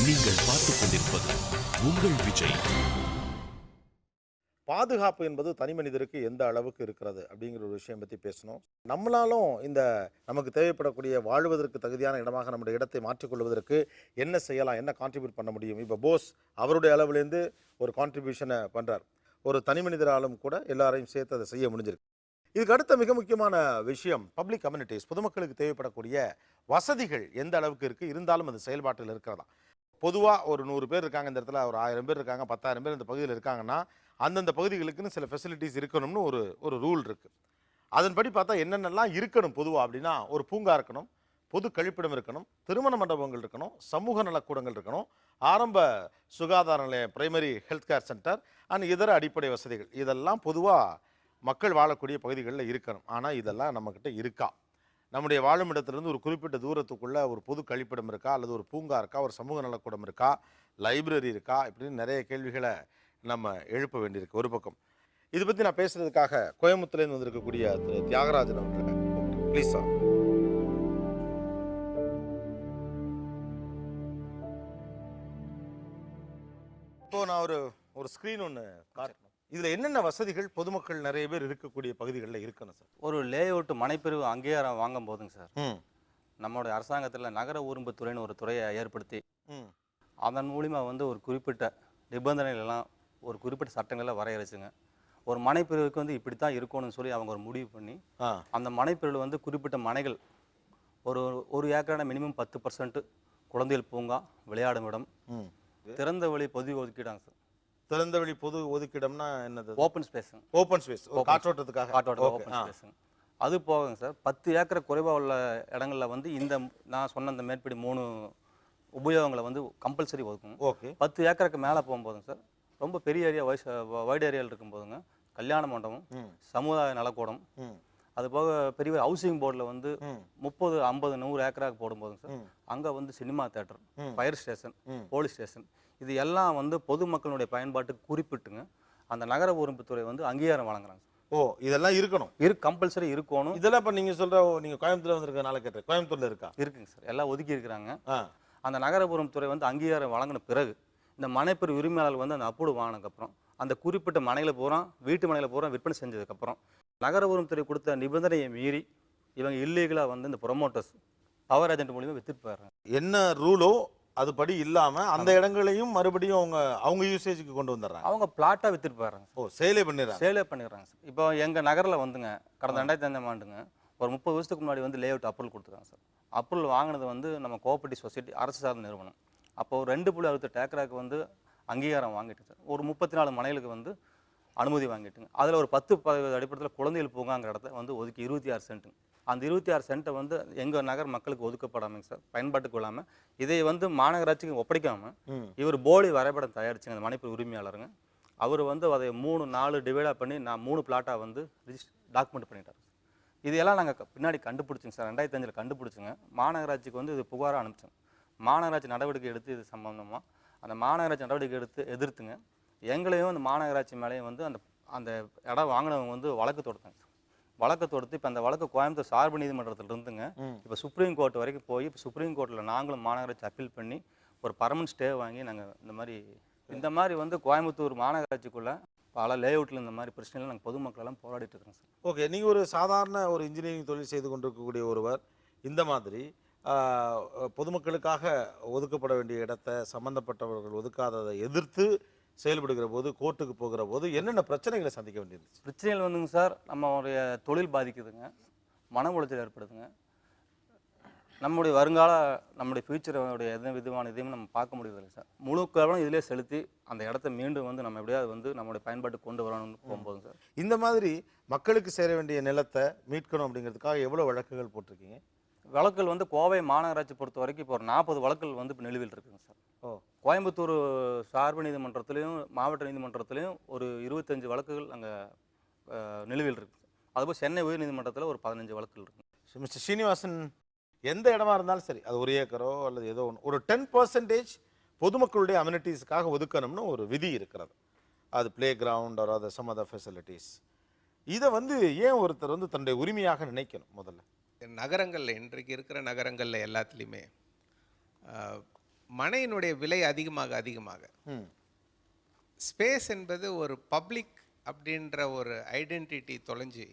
நீங்கள் பார்த்துக் கொண்டிருப்பது உங்கள் விஜய். பாதுகாப்பு என்பது தனி மனிதருக்கு எந்த அளவுக்கு இருக்கிறது அப்படிங்கிற ஒரு விஷயம் பற்றி பேசணும். நம்மளாலும் இந்த நமக்கு தேவைப்படக்கூடிய வாழ்வதற்கு தகுதியான இடமாக நம்முடைய இடத்தை மாற்றிக்கொள்வதற்கு என்ன செய்யலாம், என்ன கான்ட்ரிபியூட் பண்ண முடியும்? இப்போ போஸ் அவருடைய அளவுலேருந்து ஒரு கான்ட்ரிபியூஷனை பண்ணுறார். ஒரு தனி மனிதராலும் கூட எல்லாரையும் சேர்த்து அதை செய்ய முடிஞ்சிருக்கு. இதுக்கு அடுத்த மிக முக்கியமான விஷயம் பப்ளிக் கம்யூனிட்டிஸ், பொதுமக்களுக்கு தேவைப்படக்கூடிய வசதிகள் எந்த அளவுக்கு இருக்குது, இருந்தாலும் அது செயல்பாட்டில் இருக்கிறதா? பொதுவாக ஒரு 100 பேர் இருக்காங்க இந்த இடத்துல, ஒரு 1000 பேர் இருக்காங்க, 10,000 பேர் இந்த பகுதியில் இருக்காங்கன்னா அந்தந்த பகுதிகளுக்குன்னு சில ஃபெசிலிட்டிஸ் இருக்கணும்னு ஒரு ஒரு ரூல் இருக்குது. அதன்படி பார்த்தா என்னென்னலாம் இருக்கணும் பொதுவாக அப்படின்னா, ஒரு பூங்கா இருக்கணும், பொது கழிப்பிடம் இருக்கணும், திருமண மண்டபங்கள் இருக்கணும், சமூக நலக்கூடங்கள் இருக்கணும், ஆரம்ப சுகாதார நிலையம், primary health care centre and இதர அடிப்படை வசதிகள் இதெல்லாம் பொதுவாக மக்கள் வாழக்கூடிய பகுதிகளில் இருக்கணும். ஆனால் இதெல்லாம் நம்மக்கிட்ட இருக்கா? நம்முடைய வாழும் இடத்துலேருந்து ஒரு குறிப்பிட்ட தூரத்துக்குள்ளே ஒரு பொது கழிப்பிடம் இருக்கா, அல்லது ஒரு பூங்கா இருக்கா, ஒரு சமூக நலக்கூடம் இருக்கா, லைப்ரரி இருக்கா, இப்படின்னு நிறைய கேள்விகளை நம்ம எழுப்ப வேண்டியிருக்கு ஒரு பக்கம். இது பற்றி நான் பேசுகிறதுக்காக கோயம்புத்தூர்லேருந்து வந்திருக்கக்கூடிய திரு தியாகராஜன் அவர்களை ப்ளீஸ் சார். இப்போது நான் ஒரு ஸ்க்ரீன் ஒன்று காட்டணும். இதில் என்னென்ன வசதிகள் பொதுமக்கள் நிறைய பேர் இருக்கக்கூடிய பகுதிகளில் இருக்கணும் சார்? ஒரு லே அவுட் மனைப்பிரிவு அங்கீகாரம் வாங்கும் போதுங்க சார், நம்மளுடைய அரசாங்கத்தில் நகர ஊர்புத்துறைன்னு ஒரு துறையை ஏற்படுத்தி அதன் மூலிமா வந்து ஒரு குறிப்பிட்ட நிபந்தனைகளெல்லாம் ஒரு குறிப்பிட்ட சட்டங்களில் வரையறைச்சுங்க. ஒரு மனைப்பிரிவுக்கு வந்து இப்படி தான் இருக்கணும்னு சொல்லி அவங்க ஒரு முடிவு பண்ணி அந்த மனைப்பிரிவில் வந்து குறிப்பிட்ட மனைகள் ஒரு ஏக்கரான மினிமம் 10% குழந்தைகள் பூங்கா, விளையாடும் இடம், திறந்த வழி பொது ஒதுக்கிடாங்க சார். திறந்த வெளி பொது ஒதுக்கிடம்னா என்னது? ஓப்பன் ஸ்பேஸுங்க. ஓப்பன் ஸ்பேஸ், காற்றோட்டத்துக்காக. ஓப்பன் ஸ்பேஸுங்க. அது போகுங்க சார். 10 ஏக்கர் குறைவாக உள்ள இடங்களில் வந்து இந்த நான் சொன்ன இந்த மேற்படி 3 உபயோகங்களை வந்து கம்பல்சரி ஒதுக்குங்க. ஓகே. 10 ஏக்கருக்கு மேலே போகும்போதுங்க சார், ரொம்ப பெரிய ஏரியா வைட் ஏரியாவில் இருக்கும்போதுங்க கல்யாண மண்டபம், சமுதாய நலக்கூடம், அது போக பெரிய ஹவுசிங் போர்டில் வந்து 30, 50, 100 ஏக்கராக போடும்போதுங்க சார், அங்கே வந்து cinema theatre, fire station, police station, இது எல்லாம் வந்து பொதுமக்களுடைய பயன்பாட்டுக்கு குறிப்பிட்டுங்க அந்த நகர ஊர்புத்துறை வந்து அங்கீகாரம் வழங்குறாங்க. ஓ, இதெல்லாம் இருக்கணும், கம்பல்சரி இருக்கணும். இதெல்லாம் இப்போ நீங்கள் சொல்கிற, நீங்கள் கோயம்புத்தூர்ல வந்திருக்கனால கேட்டேன், கோயம்புத்தூர்ல இருக்கா? இருக்குங்க சார், எல்லாம் ஒதுக்கி இருக்கிறாங்க. அந்த நகரபுரம் துறை வந்து அங்கீகாரம் வழங்கின பிறகு இந்த மனைப்பிரிவு உரிமையாளர் வந்து அந்த அப்ரூவ் வாங்கினதுக்கப்புறம் அந்த குறிப்பிட்ட மனையில் பூரா, வீட்டு மனையில் பூரா விற்பனை செஞ்சதுக்கப்புறம் நகரபுரம் துறை கொடுத்த நிபந்தனையை மீறி இவங்க இல்லீகலாக வந்து இந்த ப்ரொமோட்டர்ஸ், பவர் ஏஜென்ட் மூலியமாக வித்துட்டு போயிடுறாங்க. என்ன ரூலோ அதுபடி இல்லாமல் அந்த இடங்களையும் மறுபடியும் அவங்க யூசேஜுக்கு கொண்டு வந்துடுறாங்க. அவங்க பிளாட்டாக வித்துட்டு போயிடுறாங்க. ஓ, சேலே பண்ணிடுறாங்க சார். இப்போ எங்கள் நகரில் வந்துங்க கடந்த 2005ஆம் ஆண்டுங்க ஒரு 30 வருஷத்துக்கு முன்னாடி வந்து லே அவுட் அப்ரூவல் கொடுத்துருக்காங்க சார். அப்ரூவல் வாங்கினது வந்து நம்ம கோஆபரேட்டிவ் சொசைட்டி, அரசு சார்ந்த நிறுவனம். அப்போது 2.68 ஏக்கராக்கு வந்து அங்கீகாரம் வாங்கிட்டு சார், ஒரு 34 மனைகளுக்கு வந்து அனுமதி வாங்கிட்டுங்க. அதில் ஒரு 10% அடிப்படையில் குழந்தைகள் பூங்காங்கிற இடத்த வந்து ஒதுக்கி 26 சென்ட்டுங்க. அந்த 26 சென்ட்டை வந்து எங்கள் நகர் மக்களுக்கு ஒதுக்கப்படாமல் சார், பயன்பாட்டுக்கு இல்லாமல் இதை வந்து மாநகராட்சிக்கு ஒப்படைக்காமல் இவர் போலி வரைபடம் தயாரிச்சுங்க அந்த மனைப்பு உரிமையாளருங்க. அவர் வந்து அதை 3-4 டிவைடாக பண்ணி 3 பிளாட்டாக வந்து டாக்குமெண்ட் பண்ணிட்டார். இதையெல்லாம் நாங்கள் பின்னாடி கண்டுபிடிச்சிங்க சார், 2005 கண்டுபிடிச்சிங்க. மாநகராட்சிக்கு வந்து இது புகாராக அனுப்பிச்சோங்க. மாநகராட்சி நடவடிக்கை எடுத்து இது சம்பந்தமாக அந்த மாநகராட்சி நடவடிக்கை எதிர்த்துங்க எங்களையும் அந்த மாநகராட்சி மேலேயும் வந்து அந்த இடம் வாங்கினவங்க வந்து வழக்கு தொடுத்தாங்க சார். வழக்கு தொடுத்து இப்போ அந்த வழக்கு கோயம்புத்தூர் சார்பு நீதிமன்றத்தில் இருந்துங்க இப்போ சுப்ரீம் கோர்ட் வரைக்கும் போய் இப்போ சுப்ரீம் கோர்ட்டில் நாங்களும் மாநகராட்சி அப்பீல் பண்ணி ஒரு பர்மனன்ட் ஸ்டே வாங்கி நாங்கள் இந்த மாதிரி வந்து கோயம்புத்தூர் மாநகராட்சிக்குள்ளே பல லே அவுட்டில் இந்த மாதிரி பிரச்சனைகள் நாங்கள் பொதுமக்களெல்லாம் போராடிட்டு இருக்கிறோம் சார். ஓகே, நீங்கள் ஒரு சாதாரண ஒரு இன்ஜினியரிங் தொழில் செய்து கொண்டிருக்கக்கூடிய ஒருவர் இந்த மாதிரி பொதுமக்களுக்காக ஒதுக்கப்பட வேண்டிய இடத்தை சம்பந்தப்பட்டவர்கள் ஒதுக்காததை எதிர்த்து செயல்படுகிற போது, கோர்ட்டுக்கு போகிற போது என்னென்ன பிரச்சனைகளை சந்திக்க வேண்டியிருந்துச்சு? பிரச்சனைகள் வந்துங்க சார், நம்மளுடைய தொழில் பாதிக்குதுங்க, மன உளைச்சல் ஏற்படுதுங்க, நம்முடைய வருங்கால நம்முடைய ஃபியூச்சருடைய எந்த விதமான இதையும் நம்ம பார்க்க முடியதில்லை சார். முழு கவனம் இதிலே செலுத்தி அந்த இடத்த மீண்டும் வந்து நம்ம எப்படியாவது வந்து நம்மளுடைய பயன்பாட்டுக்கு கொண்டு வரணும்னு போகும்போது சார், இந்த மாதிரி மக்களுக்கு சேர வேண்டிய நிலத்தை மீட்கணும் அப்படிங்கிறதுக்காக எவ்வளோ வழக்குகள் போட்டிருக்கீங்க? வழக்குகள் வந்து கோவை மாநகராட்சி பொறுத்த வரைக்கும் இப்போ ஒரு 40 வழக்குகள் வந்து இப்போ நிலுவையில் இருக்குங்க சார். கோயம்புத்தூர் சார்பு நீதிமன்றத்திலையும் மாவட்ட நீதிமன்றத்திலையும் ஒரு 25 வழக்குகள் அங்கே நிலுவையில் இருக்குது. அதுபோல் சென்னை உயர் நீதிமன்றத்தில் ஒரு 15 வழக்குகள் இருக்குது. மிஸ்டர் ஸ்ரீனிவாசன், எந்த இடமா இருந்தாலும் சரி, அது 1 ஏக்கரோ அல்லது ஏதோ ஒன்று, ஒரு 10% பொதுமக்களுடைய அம்யூனிட்டிஸுக்காக ஒதுக்கணும்னு ஒரு விதி இருக்கிறது. அது playground or other some other facilities. இதை வந்து ஏன் ஒருத்தர் வந்து தன்னுடைய உரிமையாக நினைக்கணும்? முதல்ல நகரங்களில், இன்றைக்கு இருக்கிற நகரங்களில் எல்லாத்துலேயுமே மனையினுடைய விலை அதிகமாக அதிகமாக ம் ஸ்பேஸ் என்பது ஒரு பப்ளிக் அப்படின்ற ஒரு ஐடென்டிட்டி தொலைஞ்சு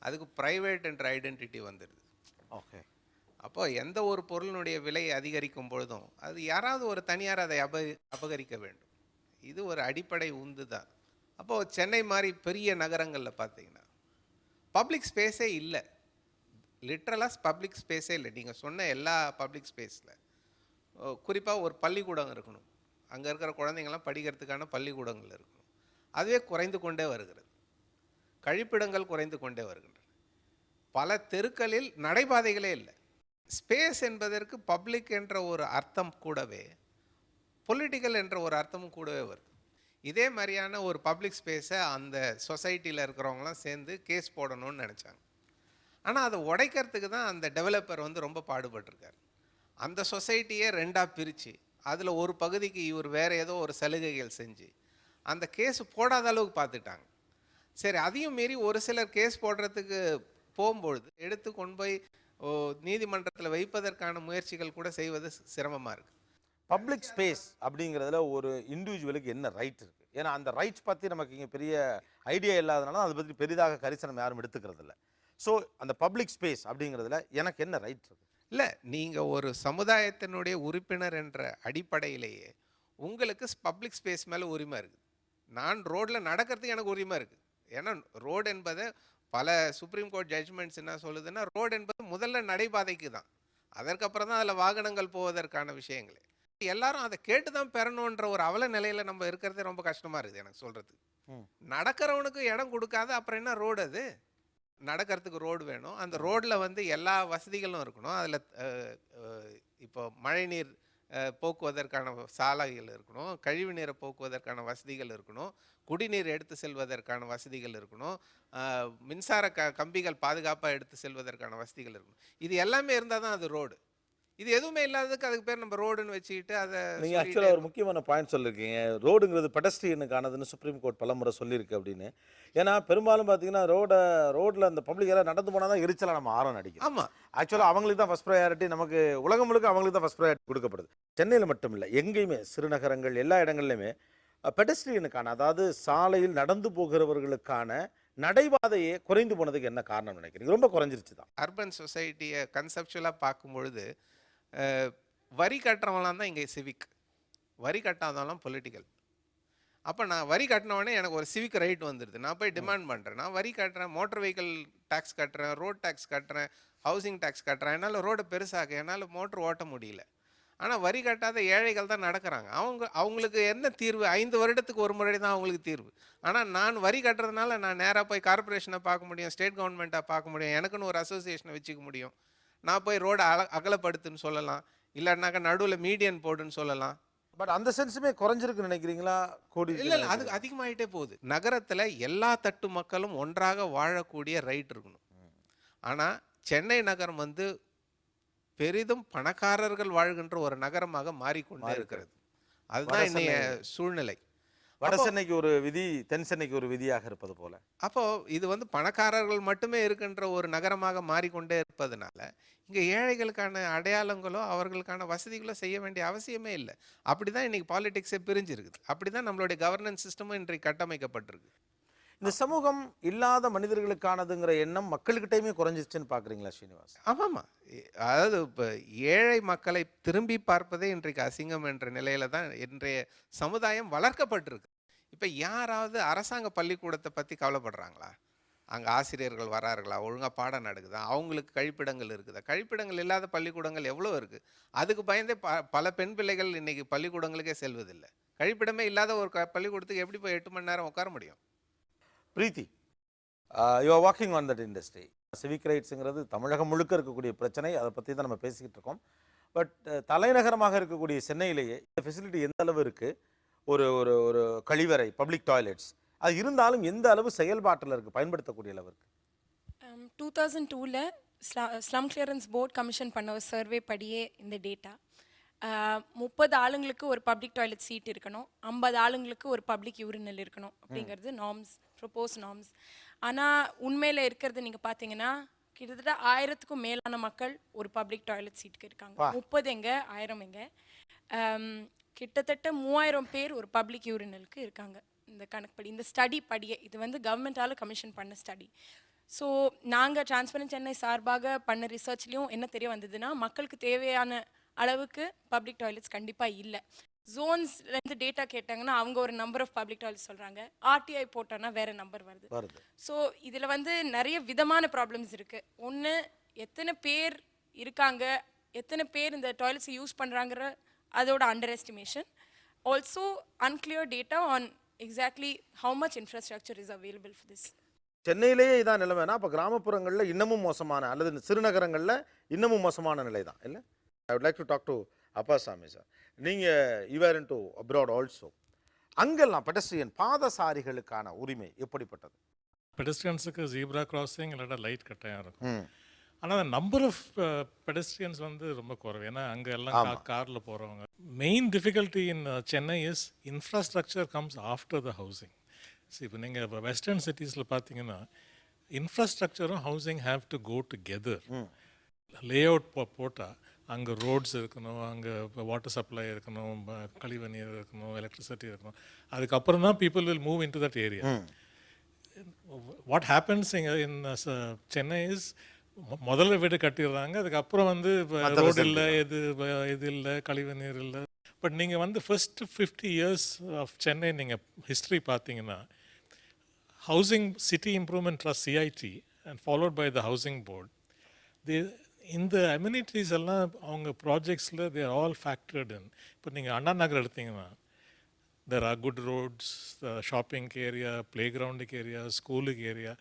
அதுக்கு ப்ரைவேட் என்ற ஐடென்டிட்டி வந்துடுது. ஓகே. அப்போ எந்த ஒரு பொருளினுடைய விலை அதிகரிக்கும் பொழுதும் அது யாராவது ஒரு தனியார் அதை அபகரிக்க வேண்டும். இது ஒரு அடிப்படை உந்து தான். அப்போது சென்னை மாதிரி பெரிய நகரங்களில் பார்த்தீங்கன்னா பப்ளிக் ஸ்பேஸே இல்லை. லிட்ரலாக பப்ளிக் ஸ்பேஸே இல்லை. நீங்கள் சொன்ன எல்லா பப்ளிக் ஸ்பேஸில் குறிப்பாக ஒரு பள்ளிக்கூடம் இருக்கணும். அங்கே இருக்கிற குழந்தைங்கள்லாம் படிக்கிறதுக்கான பள்ளிக்கூடங்கள் இருக்கணும். அதுவே குறைந்து கொண்டே வருகிறது. கழிப்பிடங்கள் குறைந்து கொண்டே வருகின்றன. பல தெருக்களில் நடைபாதைகளே இல்லை. ஸ்பேஸ் என்பதற்கு பப்ளிக் என்ற ஒரு அர்த்தம் கூடவே பொலிட்டிக்கல் என்ற ஒரு அர்த்தமும் கூடவே வருது. இதே மாதிரியான ஒரு பப்ளிக் ஸ்பேஸை அந்த சொசைட்டியில் இருக்கிறவங்களாம் சேர்ந்து கேஸ் போடணும்னு நினச்சாங்க. ஆனால் அதை உடைக்கிறதுக்கு தான் அந்த டெவலப்பர் வந்து ரொம்ப பாடுபட்டிருக்கார். அந்த சொசைட்டியை ரெண்டாக பிரித்து அதில் ஒரு பகுதிக்கு இவர் வேறு ஏதோ ஒரு சலுகைகள் செஞ்சு அந்த கேஸ் போடாத அளவுக்கு பார்த்துட்டாங்க. சரி, அதையும் மீறி ஒரு சிலர் கேஸ் போடுறதுக்கு போகும்பொழுது எடுத்து கொண்டு போய் நீதிமன்றத்தில் வைப்பதற்கான முயற்சிகள் கூட செய்வது சிரமமாக இருக்குது. பப்ளிக் ஸ்பேஸ் அப்படிங்கிறதுல ஒரு இண்டிவிஜுவலுக்கு என்ன ரைட் இருக்குது? ஏன்னா அந்த ரைட்ஸ் பற்றி நமக்கு இங்கே பெரிய ஐடியா இல்லாதனால அதை பற்றி பெரிதாக கரிசனம் யாரும் எடுத்துக்கிறது இல்லை. ஸோ அந்த பப்ளிக் ஸ்பேஸ் அப்படிங்கிறதுல எனக்கு என்ன ரைட் இருக்குது? இல்லை, நீங்கள் ஒரு சமுதாயத்தினுடைய உறுப்பினர் என்ற அடிப்படையிலேயே உங்களுக்கு பப்ளிக் ஸ்பேஸ் மேலே உரிமை இருக்குது. நான் ரோட்டில் நடக்கிறதுக்கு எனக்கு உரிமை இருக்குது. ஏன்னா ரோடு என்பதை பல சுப்ரீம் கோர்ட் ஜட்ஜ்மெண்ட்ஸ் என்ன சொல்லுதுன்னா, ரோடு என்பது முதல்ல நடைபாதைக்கு தான், அதற்கப்புறம் தான் அதில் வாகனங்கள் போவதற்கான விஷயங்களே. எல்லாரும் அதை கேட்டு தான் பெறணுன்ற ஒரு அவல நிலையில் நம்ம இருக்கிறதே ரொம்ப கஷ்டமாக இருக்குது எனக்கு சொல்கிறதுக்கு. நடக்கிறவனுக்கு இடம் கொடுக்காத அப்புறம் என்ன ரோடு? அது நடக்கிறதுக்கு ரோடு வேணும். அந்த ரோட்டில் வந்து எல்லா வசதிகளும் இருக்கணும். அதில் இப்போ மழைநீர் போக்குவதற்கான சாலைகள் இருக்கணும், கழிவு நீரை போக்குவதற்கான வசதிகள் இருக்கணும், குடிநீர் எடுத்து செல்வதற்கான வசதிகள் இருக்கணும், மின்சார கம்பிகள் பாதுகாப்பாக எடுத்து செல்வதற்கான வசதிகள் இருக்கணும். இது எல்லாமே இருந்தால் தான் அது ரோடு. இது எதுவுமே இல்லாததுக்கு அதுக்கு பேர் நம்ம ரோடுன்னு வச்சுக்கிட்டு அதை நீங்கள் ஆக்சுவலாக ஒரு முக்கியமான பாயிண்ட் சொல்லியிருக்கீங்க. ரோடுங்கிறது பெடஸ்ட்ரியனுக்கானதுன்னு சுப்ரீம் கோர்ட் பலமுறை சொல்லியிருக்கு அப்படின்னு. ஏன்னா பெரும்பாலும் பார்த்தீங்கன்னா ரோட்டில் அந்த பப்ளிக் எல்லாம் நடந்து போனால் தான் எரிச்சலாக நம்ம ஆரம் அடிக்கும். ஆமாம், ஆக்சுவலாக அவங்களுக்கு தான் ஃபஸ்ட் ப்ரையாரிட்டி. நமக்கு உலகம் முழுக்க அவங்களுக்கு தான் ஃபஸ்ட் ப்ரையாரிட்டி கொடுக்கப்படுது. சென்னையில் மட்டும் இல்லை, எங்கேயுமே சிறுநகரங்கள் எல்லா இடங்கள்லையுமே பெடஸ்ட்ரியனுக்கான, அதாவது சாலையில் நடந்து போகிறவர்களுக்கான நடைபாதையே குறைந்து போனதுக்கு என்ன காரணம் நினைக்கிறீங்க? ரொம்ப குறைஞ்சிருச்சு தான். அர்பன் சொசைட்டியை கன்செப்சுவலாக பார்க்கும்பொழுது வரி கட்டுறவங்களாம் தான் இங்கே சிவிக், வரி கட்டாதவங்களாம் பொலிட்டிக்கல். அப்போ நான் வரி கட்டினவொடனே எனக்கு ஒரு சிவிக் ரைட் வந்துடுது. நான் போய் டிமாண்ட் பண்ணுறேன். நான் வரி கட்டுறேன், மோட்டர் வெஹிக்கிள் டேக்ஸ் கட்டுறேன், ரோட் டேக்ஸ் கட்டுறேன், ஹவுசிங் டேக்ஸ் கட்டுறேன். என்னால் ரோடை பெருசாக என்னால் மோட்டர் ஓட்ட முடியல. ஆனால் வரி கட்டாத ஏழைகள் தான் நடக்கிறாங்க. அவங்களுக்கு என்ன தீர்வு? 5 வருடத்துக்கு ஒரு முறை தான் அவங்களுக்கு தீர்வு. ஆனால் நான் வரி கட்டுறதுனால நான் நேராக போய் கார்பரேஷனை பார்க்க முடியும், ஸ்டேட் கவர்மெண்ட்டை பார்க்க முடியும், எனக்குன்னு ஒரு அசோசியேஷனை வச்சுக்க முடியும். நான் போய் ரோடை அகலப்படுத்துன்னு சொல்லலாம், இல்லைன்னாக்கா நடுவில் மீடியன் போடுன்னு சொல்லலாம். பட் அந்த சென்ஸுமே குறைஞ்சிருக்குன்னு நினைக்கிறீங்களா? இல்லை, அது அதிகமாகிட்டே போகுது. நகரத்தில் எல்லா தட்டு மக்களும் ஒன்றாக வாழக்கூடிய ரைட் இருக்கணும். ஆனால் சென்னை நகரம் வந்து பெரிதும் பணக்காரர்கள் வாழ்கின்ற ஒரு நகரமாக மாறிக்கொண்டே இருக்கிறது. அதுதான் இன்னைய சூழ்நிலை. வட சென்னைக்கு ஒரு விதி, தென் சென்னைக்கு ஒரு விதியாக இருப்பது போல. அப்போ இது வந்து பணக்காரர்கள் மட்டுமே இருக்கின்ற ஒரு நகரமாக மாறிக்கொண்டே இருப்பதனால இங்கே ஏழைகளுக்கான அடையாளங்களோ அவர்களுக்கான வசதிகளோ செய்ய வேண்டிய அவசியமே இல்லை. அப்படி தான் இன்றைக்கி பாலிடிக்ஸே பிரிஞ்சிருக்குது. அப்படி தான் நம்மளுடைய கவர்னன்ஸ் சிஸ்டமும் இன்றைக்கு கட்டமைக்கப்பட்டிருக்கு. இந்த சமூகம் இல்லாத மனிதர்களுக்கானதுங்கிற எண்ணம் மக்கள்கிட்டையுமே குறைஞ்சிருச்சுன்னு பார்க்குறீங்களா ஸ்ரீனிவாஸ்? ஆமாம்மா, அதாவது இப்போ ஏழை மக்களை திரும்பி பார்ப்பதே இன்றைக்கு அசிங்கம் என்ற நிலையில தான் இன்றைய சமுதாயம் வளர்க்கப்பட்டிருக்கு. இப்போ யாராவது அரசாங்க பள்ளிக்கூடத்தை பற்றி கவலைப்படுறாங்களா? அங்கே ஆசிரியர்கள் வரார்களா? ஒழுங்காக பாடம் நடக்குதா? அவங்களுக்கு கழிப்பிடங்கள் இருக்குதா? கழிப்பிடங்கள் இல்லாத பள்ளிக்கூடங்கள் எவ்வளோ இருக்குது. அதுக்கு பயந்தே பல பெண் பிள்ளைகள் இன்றைக்கி பள்ளிக்கூடங்களுக்கே செல்வதில்லை. கழிப்பிடமே இல்லாத ஒரு பள்ளிக்கூடத்துக்கு எப்படி போய் 8 மணி நேரம் உட்கார முடியும்? Preethi, you are walking on that industry. Civic ரைட்ஸுங்கிறது தமிழகம் முழுக்க இருக்கக்கூடிய பிரச்சனை. அதை பற்றி தான் நம்ம பேசிக்கிட்டு இருக்கோம். பட் தலைநகரமாக இருக்கக்கூடிய சென்னையிலேயே இந்த ஃபெசிலிட்டி எந்த அளவு இருக்குது? ஒரு ஒரு ஒரு கழிவறை, பப்ளிக் டாய்லெட்ஸ், அது இருந்தாலும் எந்த அளவு செயல்பாட்டில் இருக்குது, பயன்படுத்தக்கூடிய அளவு இருக்குது? 2002ல் ஸ்லம் கிளியரன்ஸ் போர்ட் கமிஷன் பண்ண ஒரு சர்வே படியே இந்த டேட்டா 30 ஆளுங்களுக்கு ஒரு பப்ளிக் டாய்லெட் சீட் இருக்கணும், 50 ஆளுங்களுக்கு ஒரு பப்ளிக் யூரினல் இருக்கணும் அப்படிங்கிறது நார்ம்ஸ், ப்ரொப்போஸ் நார்ம்ஸ். ஆனால் உண்மையில் இருக்கிறது நீங்கள் பார்த்தீங்கன்னா கிட்டத்தட்ட 1000க்கும் மேலான மக்கள் ஒரு பப்ளிக் டாய்லெட் சீட்டுக்கு இருக்காங்க. 30 எங்க, 1000 எங்க. கிட்டத்தட்ட 3000 பேர் ஒரு பப்ளிக் யூரினலுக்கு இருக்காங்க இந்த கணக்குப்படி, இந்த ஸ்டடி படியே. இது வந்து கவர்மெண்ட்டால் கமிஷன் பண்ண ஸ்டடி. ஸோ நாங்கள் டிரான்ஸ்பரன்ட் சென்னை சார்பாக பண்ண ரிசர்ச்லேயும் என்ன தெரிய வந்ததுன்னா, மக்களுக்கு தேவையான அளவுக்கு பப்ளிக் டாய்லெட்ஸ் கண்டிப்பாக இல்லை. ஜோன்ஸ்லேருந்து டேட்டா கேட்டாங்கன்னா அவங்க ஒரு நம்பர் ஆஃப் பப்ளிக் டாய்லெட்ஸ் சொல்கிறாங்க, ஆர்டிஐ போட்டோன்னா வேறு நம்பர் வருது. ஸோ இதில் வந்து நிறைய விதமான ப்ராப்ளம்ஸ் இருக்குது. ஒன்று, எத்தனை பேர் இருக்காங்க, எத்தனை பேர் இந்த டாய்லெட்ஸை யூஸ் பண்ணுறாங்கிற அதோட under estimation. Also unclear data on exactly how much infrastructure is available for this. சென்னையிலேயே இதான் நிலைமைனா அப்போ கிராமப்புறங்களில் இன்னமும் மோசமான அல்லது சிறுநகரங்களில் இன்னமும் மோசமான நிலை தான் இல்லை? I would like to talk to Appasamy sir. நீங்கள் you're in to abroad also. அங்கெல்லாம் பெடஸ்ட்ரியன் பாதசாரிகளுக்கான உரிமை எப்படிப்பட்டது? பெடஸ்ட்ரியன்ஸுக்கு ஜீப்ரா கிராசிங் இல்லாட்டா லைட் கட்டாயம் இருக்கும். ஆனால் நம்பர் ஆஃப் பெடஸ்ட்ரியன்ஸ் வந்து ரொம்ப குறைவு. ஏன்னா அங்கே எல்லாம் காரில் போகிறவங்க. Main difficulty in Chennai is infrastructure comes after the housing. சரி, இப்போ நீங்கள் இப்போ வெஸ்டர்ன் சிட்டிஸில் பார்த்தீங்கன்னா இன்ஃப்ராஸ்ட்ரக்சரும் housing have to go together. Lay out போட்டால் அங்கே ரோட்ஸ் இருக்கணும், அங்கே வாட்டர் சப்ளை இருக்கணும், கழிவு நீர் இருக்கணும், எலக்ட்ரிசிட்டி இருக்கணும். அதுக்கப்புறம் தான் people will move in to that area. What happens in Chennai is முதல்ல வீடு கட்டிடுறாங்க, அதுக்கப்புறம் வந்து ரோடு இல்லை, இது இல்லை, கழிவு நீர் இல்லை. பட் நீங்கள் வந்து ஃபர்ஸ்ட் 50 years ஆஃப் சென்னை நீங்கள் ஹிஸ்ட்ரி பார்த்தீங்கன்னா, housing city improvement trust CIT and followed by the housing board, இந்த அம்யூனிட்டிஸ் எல்லாம் அவங்க ப்ராஜெக்ட்ஸில் தேர் ஆல் ஃபேக்டர்ட் இன். இப்போ நீங்கள் அண்ணா நகர் எடுத்தீங்கன்னா தேர் ஆர் குட் ரோட்ஸ், ஷாப்பிங்க்கு ஏரியா, ப்ளே கிரவுண்டுக்கு ஏரியா, ஸ்கூலுக்கு ஏரியா.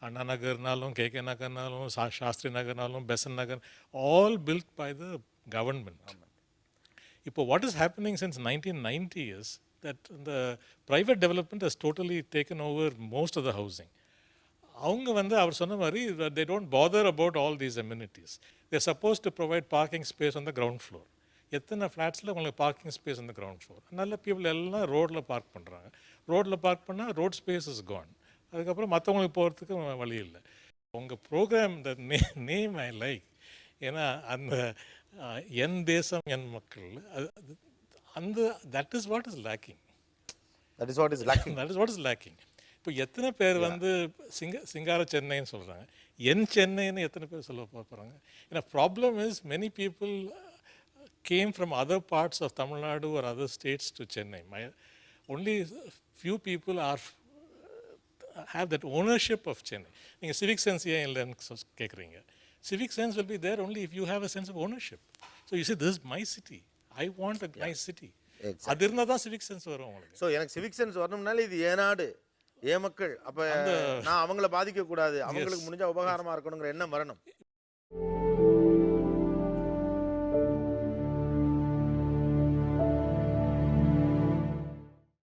அண்ணா நகர்னாலும், கேகே நகர்னாலும், சாஸ்திரி நகர்னாலும், Besant Nagar, all built by the government. இப்போ what is happening since 1990 is that the private development has totally taken over most of the housing. அவங்க வந்து அவர் சொன்ன மாதிரி they don't bother about all these amenities. They're supposed to provide parking space on the ground floor. எத்தனை ஃப்ளாட்ஸில் உங்களுக்கு parking space அந்த ground floor. நல்ல people எல்லாம் ரோடில் பார்க் பண்ணுறாங்க. ரோடில் பார்க் பண்ணால் ரோட் ஸ்பேஸ் இஸ் கான். அதுக்கப்புறம் மற்றவங்களுக்கு போகிறதுக்கு வழி இல்லை. உங்கள் program the name I like. ஏன்னா அந்த என் தேசம் என் மக்கள், அந்த that is what is lacking. That is what is lacking. That is what is lacking. இப்போ எத்தனை பேர் வந்து சிங்கார சென்னைன்னு சொல்கிறாங்க, என் சென்னைன்னு எத்தனை பேர் சொல்ல போகிறாங்க? ஏன்னா problem is many people came from other parts of Tamil Nadu or other states to Chennai. Only few people have that ownership of Chennai. நீங்கள் சிவிக் சென்ஸ் ஏன் இல்லைன்னு கேட்குறீங்க. Civic sense will be there only if you have a sense of ownership. So you say, this is my city. I want a nice city. அது இருந்தால் தான் civic sense வரும் உங்களுக்கு. So எனக்கு சிவிக் சென்ஸ் வரணும்னால இது ஏன் நாடு, ஏன் மக்கள், அப்போ நான் அவங்கள பாதிக்கக்கூடாது, அவங்களுக்கு முடிஞ்ச உபகாரமாக இருக்கணுங்கிற எண்ணம் வரணும்.